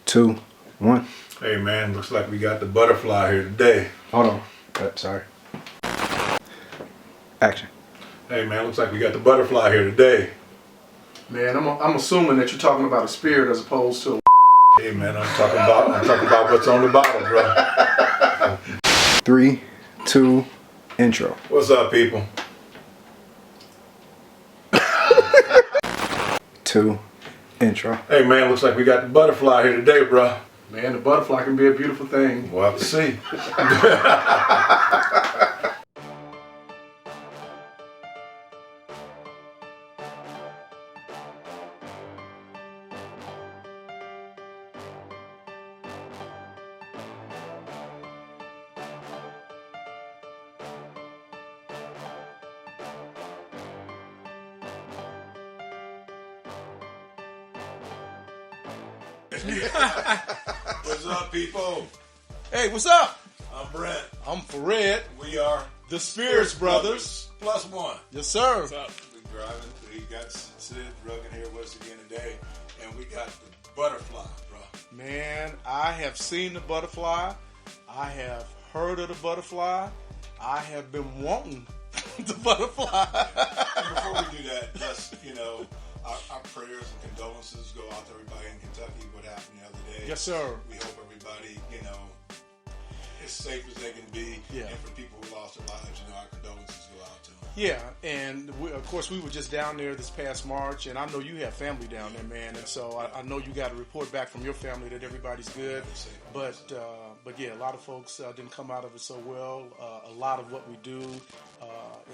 2, 1. Hey man, looks like we got the butterfly here today. Hold on. Sorry. Action. Hey man, looks like we got the butterfly here today. Man, I'm assuming that you're talking about a spirit as opposed to a Hey man, I'm talking about what's on the bottle, bro. 3, 2, intro. What's up, people? 2, intro. Hey man, looks like we got the butterfly here today, bro. Man, the butterfly can be a beautiful thing. We'll have to see. What's up, people? Hey, what's up? I'm Brent. I'm Fahred. We are The Spirits Brothers. Plus one. Yes, sir. What's up? We're driving. We got Sid Ruggin here with us again today, and we got the butterfly, bro. Man, I have seen the butterfly. I have heard of the butterfly. I have been wanting the butterfly. And before we do that, just, our prayers and condolences go out to everybody in Kentucky. What happened the other day? Yes, sir. We hope everybody, as safe as they can be. Yeah. And for people who lost their lives, our condolences go out to them. Yeah, and of course we were just down there this past March, and I know you have family down there, man, and so I know you got a report back from your family that everybody's good, but yeah, a lot of folks didn't come out of it so well. A lot of what we do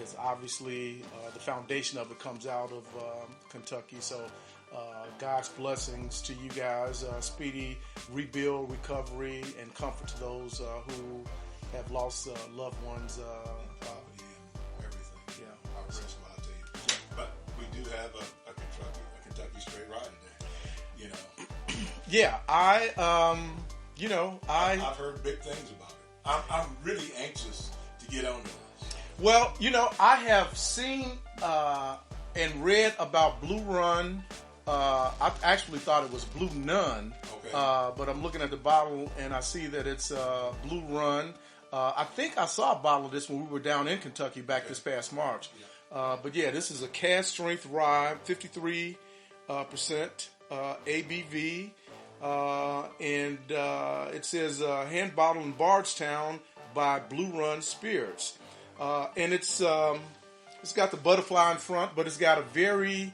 is obviously the foundation of it comes out of Kentucky, so God's blessings to you guys, speedy rebuild, recovery, and comfort to those who have lost loved ones. Everything. Yeah, our prayers go out to you. But we do have a Kentucky straight ride today. Yeah, I've heard big things about it. I'm really anxious to get on this. Well, I have seen and read about Blue Run. I actually thought it was Blue Nun, okay. But I'm looking at the bottle and I see that it's Blue Run. I think I saw a bottle of this when we were down in Kentucky back this past March. Yeah. But yeah, this is a cast strength rye, 53% ABV, and it says hand bottled in Bardstown by Blue Run Spirits, and it's got the butterfly in front, but it's got a very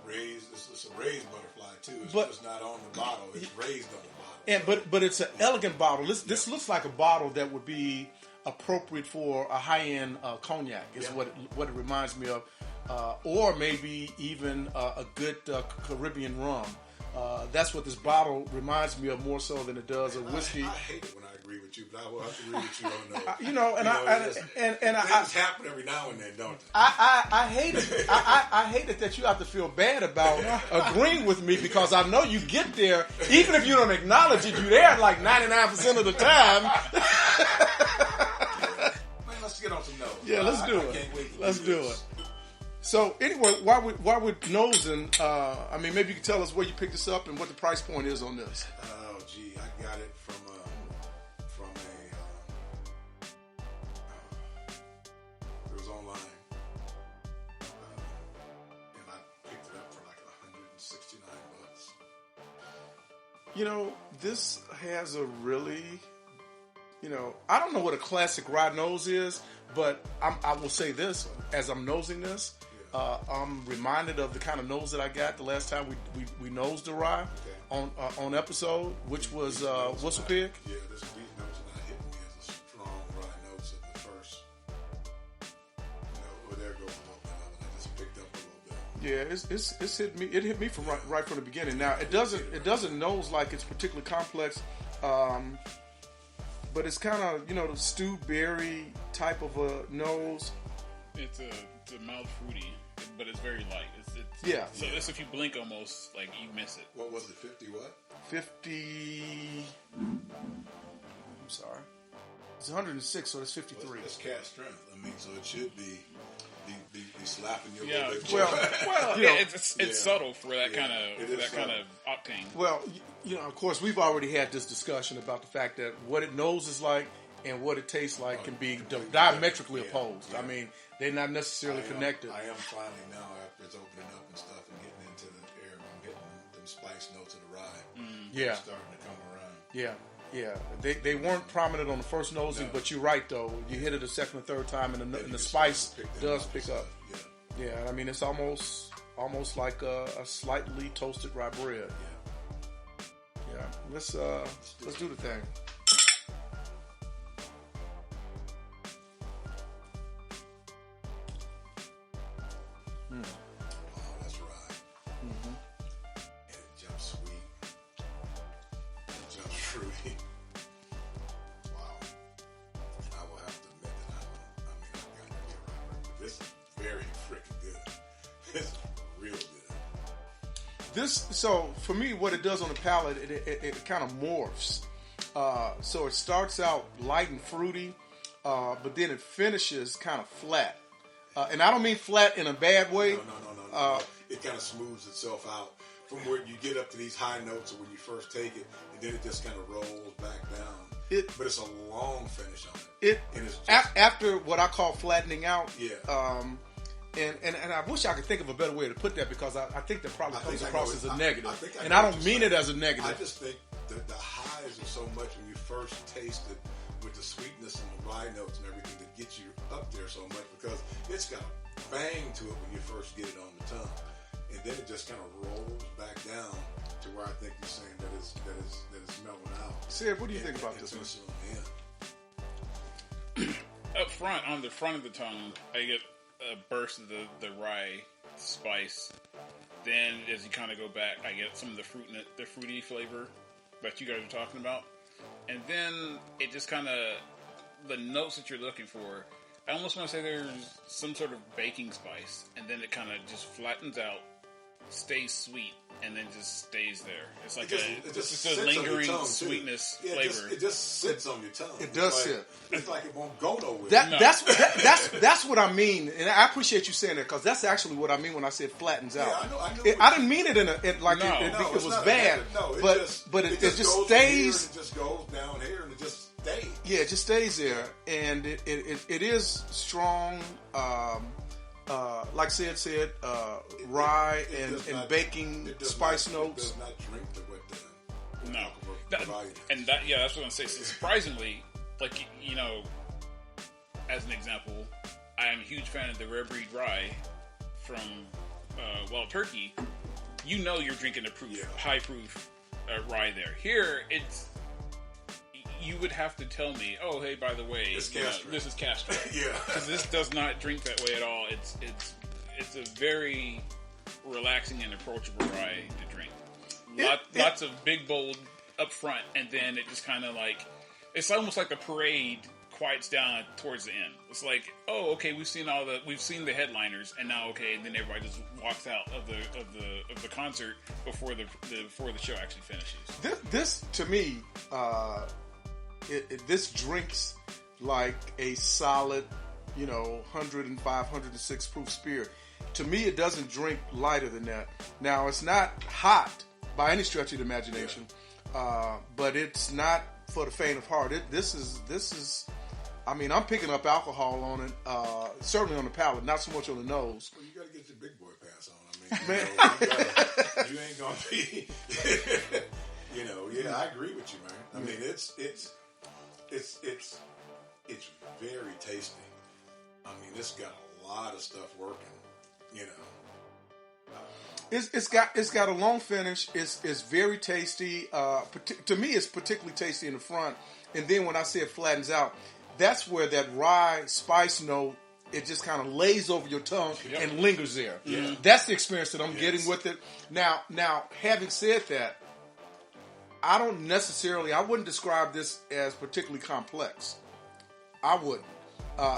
raised. It's a raised butterfly too. It's just not on the bottle. It's raised on the bottle. And but it's an elegant bottle. This looks like a bottle that would be appropriate for a high-end cognac. Is what it reminds me of, or maybe even a good Caribbean rum. That's what this bottle reminds me of more so than it does a whiskey. I hate it when I agree with you, but I will have to agree with you on that. Things happen every now and then, don't they? I hate it. I hate it that you have to feel bad about agreeing with me because I know you get there, even if you don't acknowledge it, you're there like 99% of the time. Man, let's get on some notes. Yeah, let's do it. Can't wait to let's do it. So anyway, while we're nosing, maybe you can tell us where you picked this up and what the price point is on this. Oh, gee, I got it from a it was online, and I picked it up for like $169. This has a really, I don't know what a classic rye nose is, but I will say this as I'm nosing this. I'm reminded of the kind of nose that I got the last time we nosed the rye on episode, which was Whistle Pig. Yeah, these notes are not hitting me as a strong rye notes at the first. There goes a little bit of it. I just picked up a little bit. Yeah, it's hit me. It hit me from right from the beginning. Now it doesn't nose like it's particularly complex, but it's kind of the stewed berry type of a nose. It's a mild fruity, but it's very light. So this, if you blink, almost like you miss it. What was it? 50 what? 50. I'm sorry. It's 106, so it's 53. It's cast strength. So it should be be slapping you a Yeah. little bit. Well, You know, it's subtle for that Yeah. kind It of is octane. Well, of course, we've already had this discussion about the fact that what it knows is like and what it tastes like can be diametrically opposed. Yeah. I mean, they're not necessarily connected. I am finally now, after it's opening up and stuff and getting into the air, I'm getting them spice notes of the rye. Yeah. Starting to come around. Yeah. They weren't prominent on the first nosing, No. but you're right though. You hit it a second or third time, and Then the you spice pick them does and pick up. stuff. Yeah. Yeah, I mean it's almost like a slightly toasted rye bread. Yeah, let's do the thing. Oh, that's rye. And it jumps sweet. It jumps fruity. Wow. And I will have to admit that I've got to get rye. But this is very freaking good. This is real good. So for me, what it does on the palate, it kind of morphs. So it starts out light and fruity, but then it finishes kind of flat. And I don't mean flat in a bad way. No. It kind of smooths itself out from where you get up to these high notes when you first take it, and then it just kind of rolls back down. But it's a long finish on it. And it's just, After what I call flattening out. Yeah. And I wish I could think of a better way to put that, because I think that probably comes across as a negative. I and know I what don't you're mean it saying. as a negative. I just think that the highs are so much when you first taste it, with the sweetness and the rye notes and everything, that gets you up there so much, because it's got a bang to it when you first get it on the tongue, and then it just kind of rolls back down to where I think you're saying that it's mellowing out. Sid, what do you think about this one? Up front, on the front of the tongue, I get a burst of the rye spice. Then, as you kind of go back, I get some of the fruity flavor that you guys are talking about. And then it just kind of, the notes that you're looking for, I almost want to say there's some sort of baking spice, and then it kind of just flattens out, stays sweet, and then just stays there. It's like It just a sits on your lingering tongue, too. sweetness Yeah, flavor. it just sits on your tongue. It does It's like, sit. It's like it won't go nowhere. That's what I mean, and I appreciate you saying that, because that's actually what I mean when I said flattens out. Yeah, I know. I didn't mean it it it's was not bad, but it just goes stays. From here, and it just goes down here, and it just stays. Yeah, it just stays there, and it is strong. Like Sid said, rye and baking spice notes. It does not drink to what the No. alcohol volume is. That's what I'm saying. So surprisingly, like, as an example, I am a huge fan of the Rare Breed Rye from Wild Turkey. You're drinking a high proof rye there. Here, you would have to tell me, oh, hey, by the way, It's castrate. this is castrate. Yeah. Because this does not drink that way at all. It's a very relaxing and approachable rye to drink. Lots of big, bold up front, and then it just kind of like, it's almost like the parade quiets down towards the end. It's like, oh, okay, we've seen the headliners, and now and then everybody just walks out of the concert before the show actually finishes. This to me, this drinks like a solid, 105, 106 proof spirit. To me, it doesn't drink lighter than that. Now, it's not hot by any stretch of the imagination, but it's not for the faint of heart. This is. I mean, I'm picking up alcohol on it, certainly on the palate, not so much on the nose. Well, you got to get your big boy pass on. I mean, you ain't gonna be. I agree with you, man. I mean, it's very tasty. I mean, it's got a lot of stuff working. It's got a long finish. It's very tasty. To me, it's particularly tasty in the front, and then when I say it flattens out, that's where that rye spice note, it just kind of lays over your tongue and lingers there. Yeah. That's the experience that I'm getting with it. Now, having said that, I wouldn't describe this as particularly complex. I wouldn't.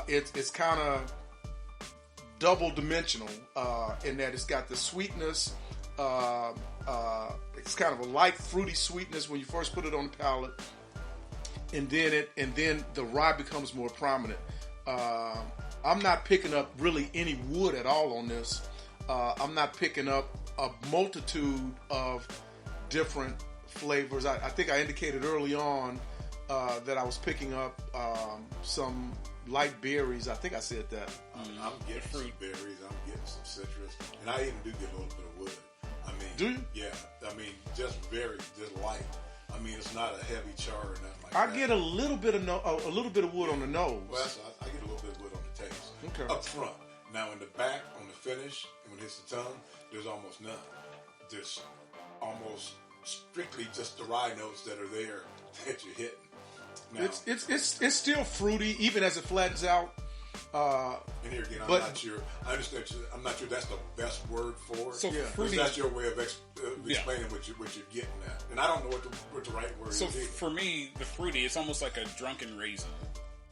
It's kind of double dimensional in that it's got the sweetness. It's kind of a light fruity sweetness when you first put it on the palate, and then the rye becomes more prominent. I'm not picking up really any wood at all on this. I'm not picking up a multitude of different flavors. I think I indicated early on that I was picking up some light berries. I think I said that. I'm getting fruit berries. I'm getting some citrus, and I even do get a little bit of wood. I mean, do you? Yeah. I mean, just light. I mean, it's not a heavy char or nothing like that. I get a little bit of wood on the nose. Well, I get a little bit of wood on the taste. Okay. Up front. Now in the back, on the finish, and when it hits the tongue, there's almost none. There's almost strictly just the rye notes that are there that you're hitting. Now, It's still fruity, even as it flattens out. And here again, I'm not sure. I understand. I'm not sure that's the best word for it. So Yeah. fruity. That's your way of explaining what you're getting at, and I don't know what the right word So is. for me, the fruity, it's almost like a drunken raisin.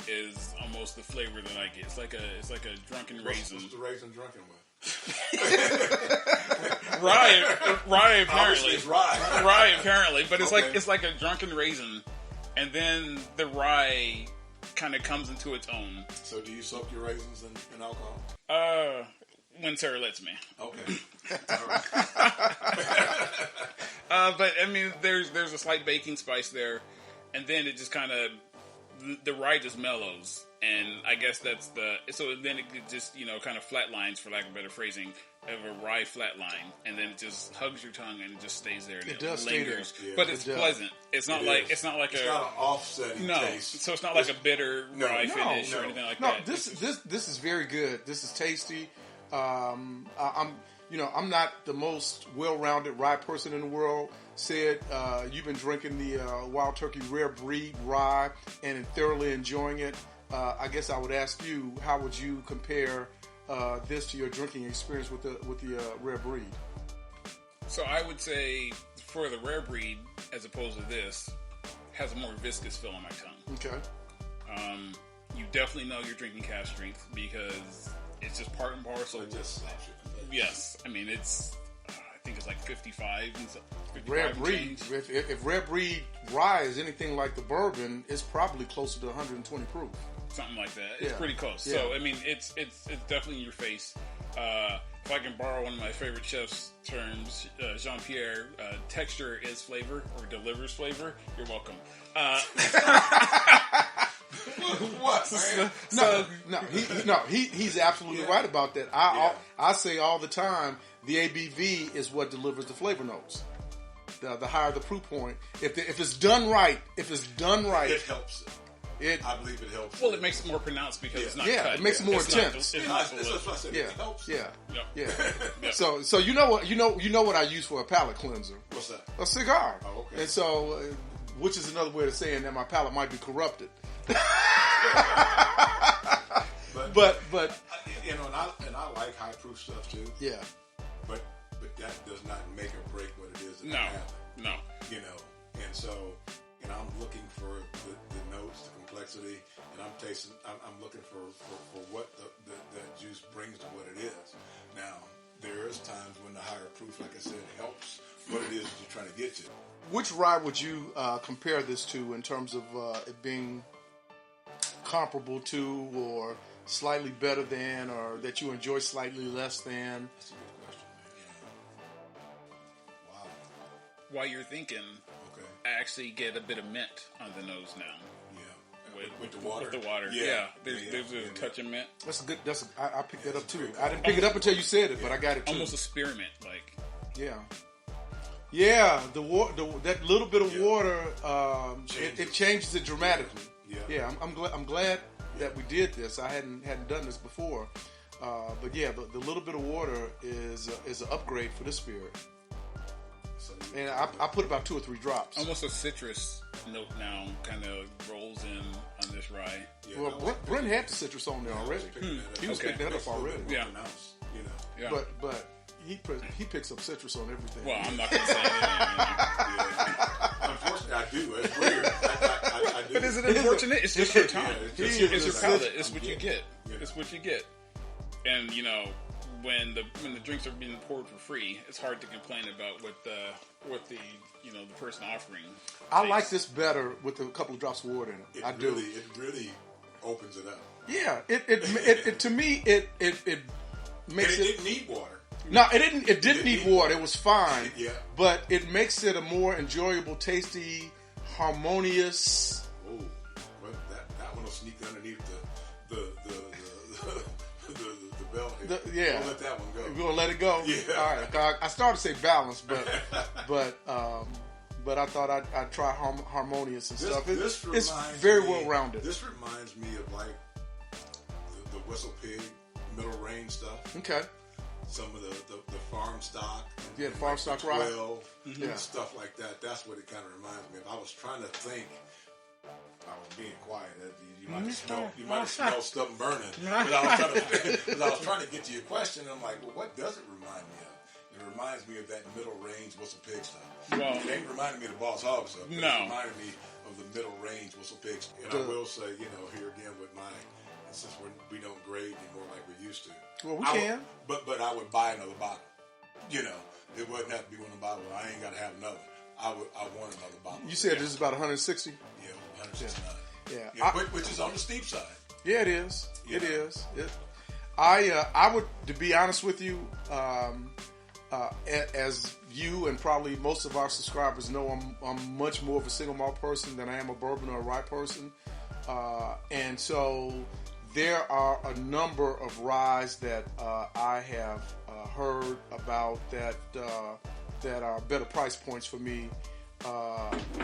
Is almost the flavor that I get. It's like a drunken raisin. What's the raisin drunken with? Rye apparently. Obviously it's rye. Rye apparently, but it's Okay. like a drunken raisin, and then the rye kind of comes into its own. So do you soak your raisins in alcohol? When Sarah lets me. Okay. All right. But I mean, there's a slight baking spice there, and then it just kind of the rye just mellows, and I guess that's so then it just kind of flatlines, for lack of better phrasing, of a rye flatline, and then it just hugs your tongue and it just stays there. And It does stay there. lingers, Yeah, but it it's does. pleasant. It's not It's not an offsetting no. taste. So it's not like a bitter rye finish no. or anything like No, that. this is very good. This is tasty. I'm not the most well-rounded rye person in the world. Said you've been drinking the Wild Turkey Rare Breed rye and thoroughly enjoying it. I guess I would ask you, how would you compare this to your drinking experience with the Rare Breed? So I would say for the Rare Breed, as opposed to this, has a more viscous feel on my tongue. Okay. You definitely know you're drinking cask strength because it's just part and parcel. It just slaps you in the face. Yes, I mean it's. I think it's like 55. And 55 Rare and Breed. change. If Rare Breed rye is anything like the bourbon, it's probably closer to 120 proof. Something like that. It's Yeah. pretty close. Yeah. So I mean, it's definitely in your face. If I can borrow one of my favorite chef's terms, Jean-Pierre, texture is flavor or delivers flavor. You're welcome. What, man? He's absolutely right about that. I say all the time, the ABV is what delivers the flavor notes. The higher the proof point, if it's done right, It helps it. I believe it helps. Well, it makes it more pronounced because it's not Yeah, cut. it makes it more It's not- intense. it's Yeah, not that's what I said. Yeah, It helps. yeah, Yep. yeah. Yep. So you know what I use for a palate cleanser? What's that? A cigar. Oh, okay. And so, which is another way of saying that my palate might be corrupted. But and I like high proof stuff too. yeah, But that does not make or break what it is that No, I have. no. And so, I'm looking for the notes, the complexity, and I'm looking for what that juice brings to what it is. Now, there is times when the higher proof, like I said, helps what it is that you're trying to get to. which rye would you compare this to in terms of it being comparable to, or slightly better than, or that you enjoy slightly less than? That's a good question, man. Wow. While you're thinking, Okay. I actually get a bit of mint on the nose now. Yeah. With the water. With the water, Yeah. There's a touch of mint. That's good. I picked that up too. I didn't pick it up until you said it, but I got it too. Almost a spearmint, like. Yeah. That little bit of water, it changes it dramatically. Yeah. I'm glad that we did this. I hadn't done this before, but yeah, the little bit of water is an upgrade for this spirit. So, And I put about 2 or 3 drops. Almost a citrus note now kind of rolls in on this rye. yeah, Well, I like Brent had the citrus on there already. He was Okay. picking that up already. Yeah. Pronounced, Yeah. But he picks up citrus on everything. Well, I'm not going to say anything. Yeah. Unfortunately, I do. It's weird. I do. But is it unfortunate? It's just your tongue. Yeah, it's just- your palate. It's what you get. Yeah. It's what you get. And when the drinks are being poured for free, it's hard to complain about what the the person offering. I tastes. like this better with a couple of drops of water in it. I do. It really opens it up. Yeah, it to me it makes And it didn't need water. No, it didn't. It didn't need water. It was fine. Yeah. But it makes it a more enjoyable, tasty, harmonious. Oh, well, that one will sneak underneath the belt here. Yeah. We'll let that one go. We're gonna let it go. Yeah. All right. I started to say balance, but I thought I'd try harmonious and stuff. It's very well rounded. This reminds me of like the Whistle Pig middle range stuff. Okay. Some of the farm stock. Yeah, the farm stock rye. 12, Yeah. stuff like that. That's what it kind of reminds me of. I was trying to think. I was being quiet. You might have smelled stuff burning. Because I was trying to get to your question. And I'm like, well, what does it remind me of? It reminds me of that middle range Whistle Pig stuff. Well, It ain't reminding me of the Boss Hog stuff. But No. It reminded me of the middle range Whistle Pig stuff. And I will say, here again with mine, since we don't grade anymore like we used to. Well, we I can. would, but I would buy another bottle. It wouldn't have to be one of the bottles. I ain't got to have another. I want another bottle. You said this is about 160. Yeah, 169. Yeah. Which is on the steep side. Yeah, it is. It Yeah. is. I would, to be honest with you, as you and probably most of our subscribers know, I'm much more of a single malt person than I am a bourbon or a rye person, and so there are a number of ryes that I have heard about that are better price points for me.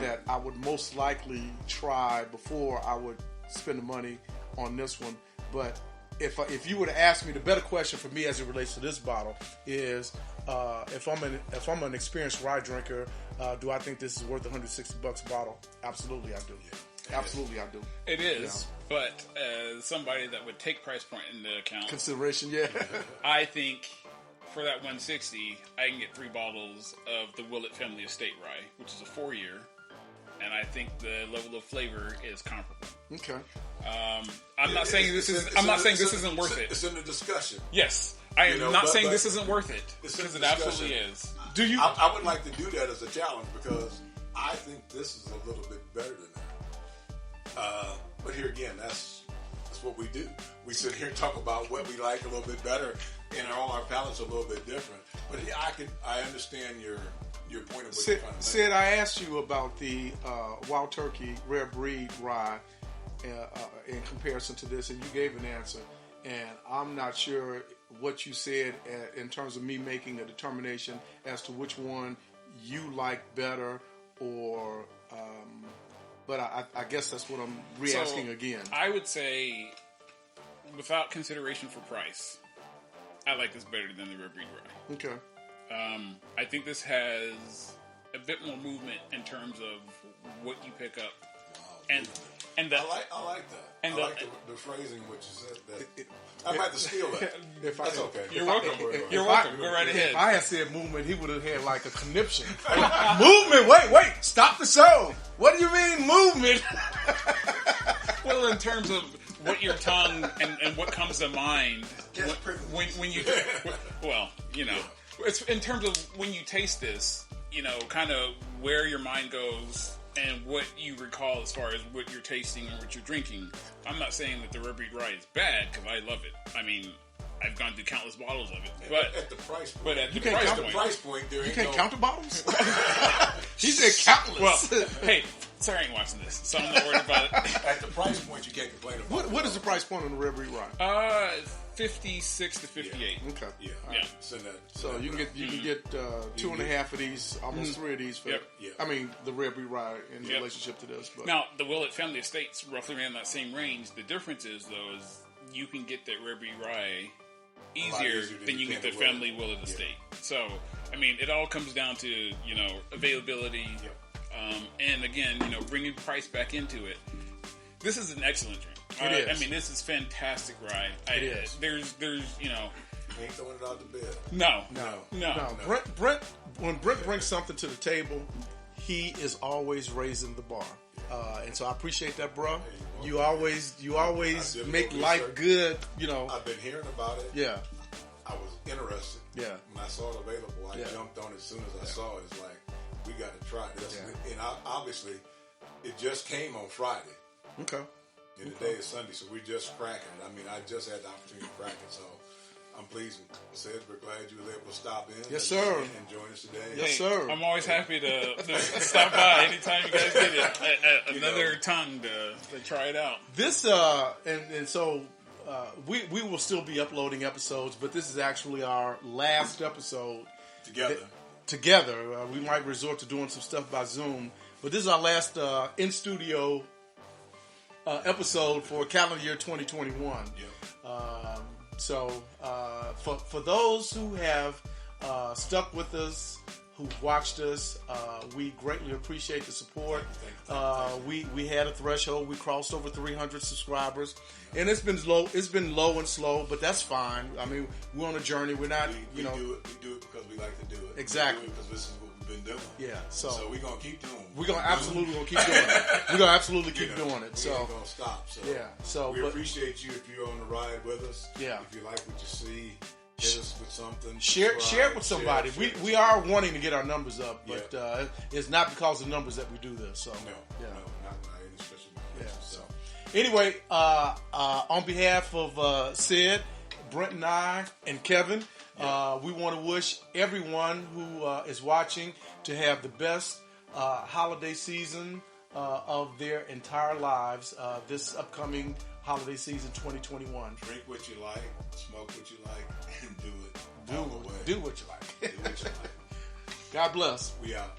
That I would most likely try before I would spend the money on this one. But if you were to ask me, the better question for me as it relates to this bottle is if I'm an experienced rye drinker, do I think this is worth $160 a bottle? Absolutely, I do. Yeah. Absolutely, I do. it is, but as somebody that would take price point into account, Consideration, yeah. I think for that 160, I can get 3 bottles of the Willett Family Estate Rye, which is a 4-year, and I think the level of flavor is comparable. Okay. I'm not saying this isn't worth it. It's in the discussion. Yes, I am not saying this isn't worth it It's in because the it absolutely discussion. is. Do you? I would like to do that as a challenge because I think this is a little bit better than that. But here again, that's what we do. We sit here and talk about what we like a little bit better, and all our palates are a little bit different. But I understand your point of what you're trying to make. Sid, I asked you about the Wild Turkey Rare Breed Rye in comparison to this, and you gave an answer. And I'm not sure what you said in terms of me making a determination as to which one you like better, or. But I guess that's what I'm re-asking again. I would say, without consideration for price, I like this better than the Rare Breed Rye. Okay. I think this has a bit more movement in terms of what you pick up, and the, I like that. and I the- like the phrasing in which you said that. I might have to steal that. That's okay. You're welcome. You're welcome. Go right ahead. If I had said movement, he would have had like a conniption. Movement? Wait! Stop the show! What do you mean movement? Well, in terms of what your tongue and what comes to mind when you well, it's in terms of when you taste this, kind of where your mind goes and what you recall as far as what you're tasting and what you're drinking. I'm not saying that the Rare Breed Rye is bad because I love it. I mean, I've gone through countless bottles of it, but at the price point. But at the can't price count the point, price point, there You ain't can't no. count the bottles? He said countless. well, hey, Sarah ain't watching this, so I'm not worried about it. At the price point, you can't complain about. what is the price point on the Rare Breed Rye? 56 to 58. Okay. Yeah. Yeah. Send that. So you can get 2.5 of these, almost 3 of these for. Yep. Yeah. I mean, the Rare Breed Rye in Yep. relationship to this. But Now, the Willett Family Estates roughly ran that same range. The difference is, though, is you can get that Rare Breed Rye easier than you get the Family Willett Estate. So, I mean, it all comes down to, availability. Yep. And again, bringing price back into it. This is an excellent drink. It is. I mean, this is fantastic rye. It is. There's, You ain't throwing it out the bed. no. No, Brent. When Brent brings something to the table, he is always raising the bar, and so I appreciate that, bro. You always I did make a little life research. good. I've been hearing about it. Yeah, I was interested. Yeah. When I saw it available, I Yeah. jumped on it as soon as I saw it. It's like, we got to try this. Yeah. And obviously, it just came on Friday. okay. And today is Sunday, so we're just cracking it. I mean, I just had the opportunity to crack it, so I'm pleased and said we're glad you were able to stop in. Yes, sir. And join us today. Yes, sir. I'm always happy to stop by anytime you guys get it. Another tongue to try it out. This and so we will still be uploading episodes, but this is actually our last episode together. We might resort to doing some stuff by Zoom, but this is our last in studio episode for calendar year 2021. Yep. So for those who have stuck with us, who've watched us, we greatly appreciate the support. We had a threshold. We crossed over 300 subscribers, and it's been low. It's been low and slow, but that's fine. I mean, we're on a journey. We're not, We do it because we like to do it. Exactly. We do it because this is what we've been doing. Yeah. So we're gonna keep doing it. we're gonna absolutely keep doing it. We're gonna absolutely keep doing it. We So ain't gonna stop. So yeah. So we but appreciate you if you're on the ride with us. Yeah. If you like what you see, hit us with something. share subscribe, it with somebody. share We are wanting to get our numbers up, but it's not because of numbers that we do this. So No, not any special. Yeah. So Anyway, on behalf of Sid, Brent and I, and Kevin, we want to wish everyone who is watching to have the best holiday season of their entire lives this upcoming holiday season 2021. drink what you like, smoke what you like, and do it. Do what you like. Do what you like. God bless. We out.